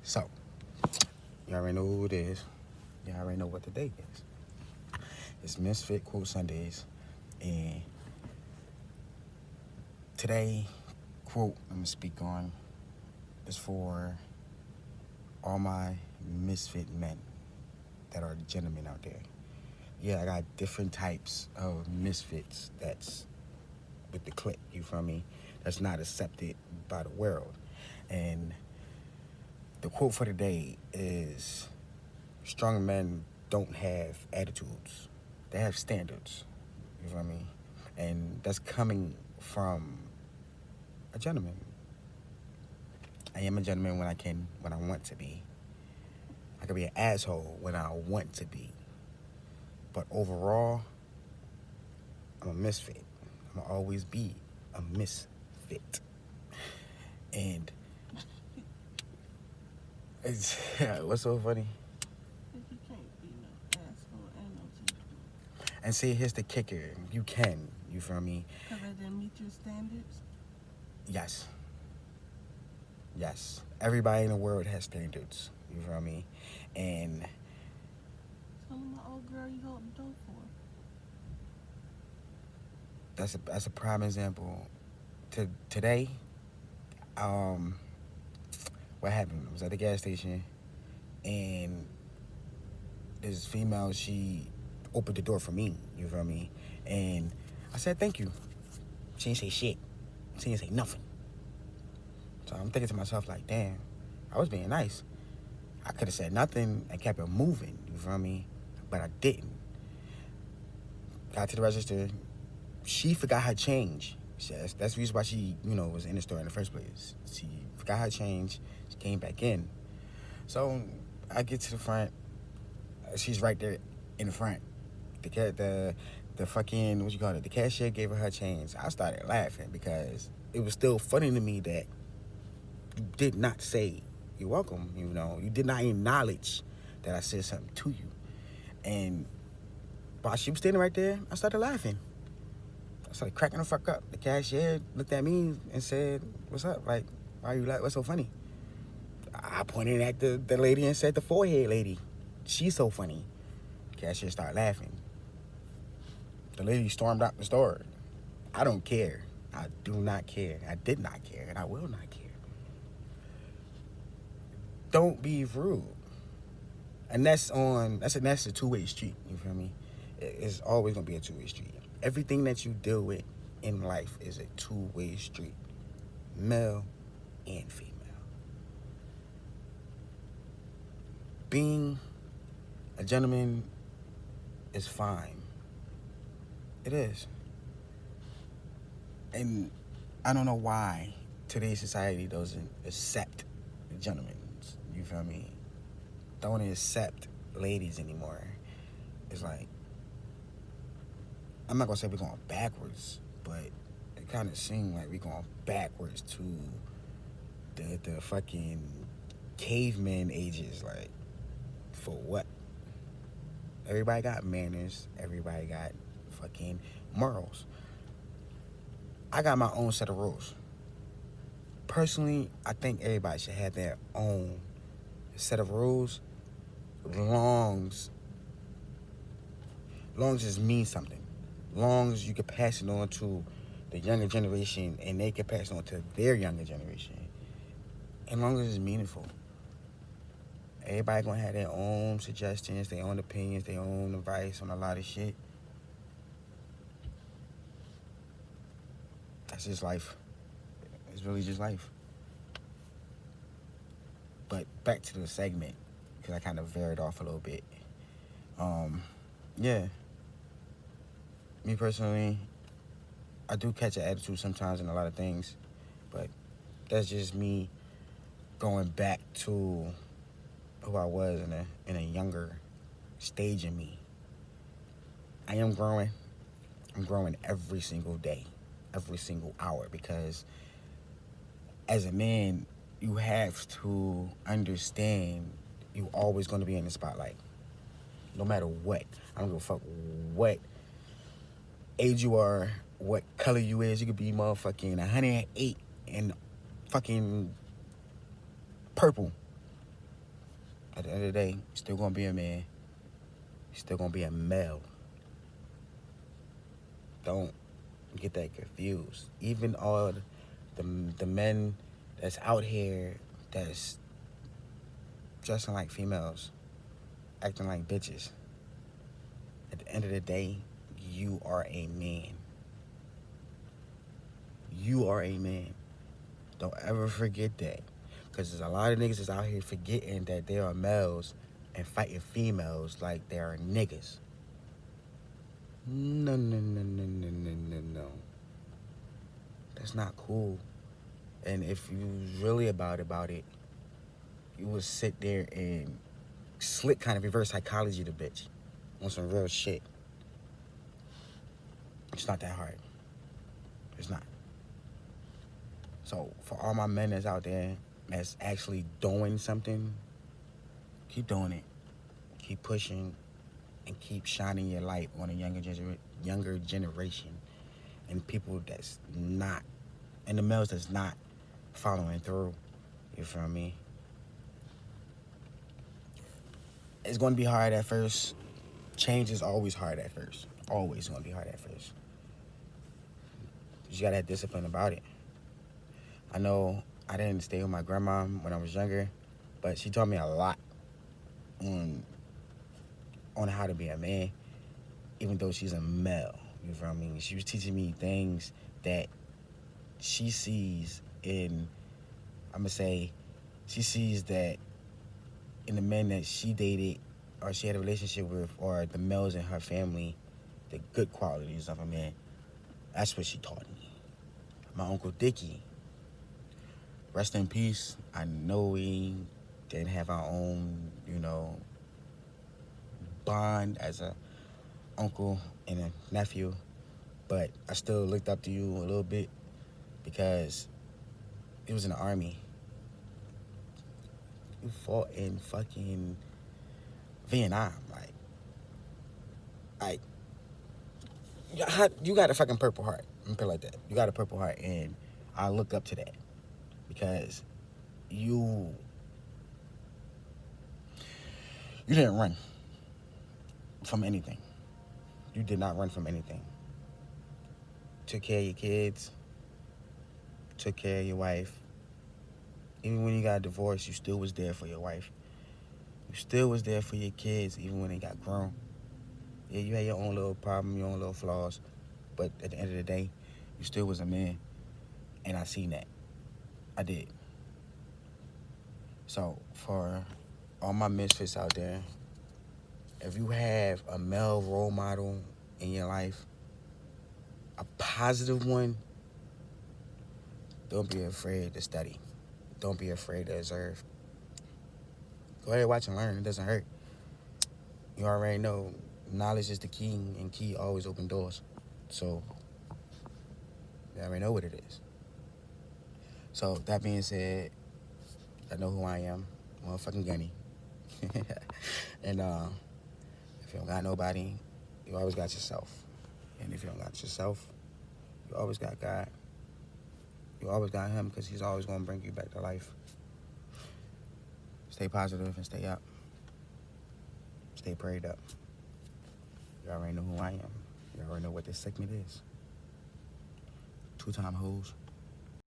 So, you already know who it is. You already know what the day is. It's Mizfit Quote Sundays. And today, quote I'm going to speak on is for all my misfit men that are gentlemen out there. Yeah, I got different types of misfits that's with the clique, you feel me? That's not accepted by the world. And the quote for today is strong men don't have attitudes. They have standards. You feel me? And that's coming from a gentleman. I am a gentleman when I want to be. I can be an asshole when I want to be. But overall, I'm a misfit. I'm gonna always be a misfit. And it's what's so funny? You can't be no asshole and no gentleman. And see, here's the kicker. You can. You feel me? Because I didn't meet your standards? Yes. Yes. Everybody in the world has standards. You feel me? And Tell my old girl you hold the door for. that's a prime example. Today, what happened? I was at the gas station, and this female, she opened the door for me. You feel me? And I said thank you. She didn't say shit. She didn't say nothing. So I'm thinking to myself like, damn, I was being nice. I could have said nothing and kept it moving. You feel me? But I didn't. Got to the register. She forgot her change. That's the reason why she, was in the store in the first place. She forgot her change. She came back in. So I get to the front. She's right there in the front. The fucking, what you call it? The cashier gave her change. I started laughing because it was still funny to me that you did not say you're welcome. You did not acknowledge that I said something to you. And while she was standing right there, I started laughing. I started cracking the fuck up. The cashier looked at me and said, "What's up? Like, why are you like? What's so funny?" I pointed at the lady and said, "The forehead lady. She's so funny." The cashier started laughing. The lady stormed out the store. I don't care. I do not care. I did not care, and I will not care. Don't be rude. And that's a two-way street. You feel me? It's always gonna be a two-way street. Everything that you deal with in life is a two-way street, male and female. Being a gentleman is fine. It is. And I don't know why today's society doesn't accept gentlemen. You feel me? Don't accept ladies anymore. It's like, I'm not gonna say we're going backwards, but it kind of seems like we're going backwards to the fucking caveman ages. Like, for what? Everybody got manners. Everybody got fucking morals. I got my own set of rules. Personally, I think everybody should have their own set of rules. Longs just means something. Long as you can pass it on to the younger generation and they can pass it on to their younger generation. And long as it's meaningful. Everybody gonna have their own suggestions, their own opinions, their own advice on a lot of shit. That's just life. It's really just life. But back to the segment, because I kind of veered off a little bit. Yeah. Me personally, I do catch an attitude sometimes in a lot of things, but that's just me going back to who I was in a younger stage in me. I am growing. I'm growing every single day, every single hour, because as a man, you have to understand you're always going to be in the spotlight, no matter what. I don't give a fuck what age you are, what color you is. You could be motherfucking 108 and fucking purple. At the end of the day, you're still gonna be a man. You're still gonna be a male. Don't get that confused. Even all the men that's out here that's dressing like females, acting like bitches. At the end of the day, you are a man. You are a man. Don't ever forget that. Because there's a lot of niggas that's out here forgetting that they are males and fighting females like they are niggas. No, no, no, no, no, no, no, no. That's not cool. And if you was really about it, you would sit there and slick kind of reverse psychology the bitch on some real shit. It's not that hard. It's not. So for all my men that's out there that's actually doing something, keep doing it. Keep pushing and keep shining your light on a younger generation and people that's not, and the males that's not following through. You feel me? It's going to be hard at first. Change is always hard at first. Always going to be hard at first. You got to have discipline about it. I know I didn't stay with my grandma when I was younger, but she taught me a lot on how to be a man, even though she's a male. You feel me? She was teaching me things that she sees in, I'm going to say, she sees that in the men that she dated or she had a relationship with or the males in her family, the good qualities of a man. That's what she taught me. My Uncle Dickie, rest in peace. I know we didn't have our own, bond as a uncle and a nephew, but I still looked up to you a little bit because it was in the army. You fought in fucking Vietnam, like you got a fucking Purple Heart. I'm gonna put it like that. You got a Purple Heart, and I look up to that because you didn't run from anything. You did not run from anything. Took care of your kids. Took care of your wife. Even when you got divorced, you still was there for your wife. You still was there for your kids, even when they got grown. Yeah, you had your own little problem, your own little flaws, but at the end of the day, you still was a man, and I seen that. I did. So for all my misfits out there, if you have a male role model in your life, a positive one, don't be afraid to study. Don't be afraid to observe. Go ahead, watch and learn. It doesn't hurt. You already know knowledge is the key, and key always open doors. So you already know what it is. So that being said, I know who I am. Motherfucking Gunny. And if you don't got nobody, you always got yourself. And if you don't got yourself, you always got God. You always got him because he's always going to bring you back to life. Stay positive and stay up. Stay prayed up. You already know who I am. You already know what this segment is. 2-time hoes.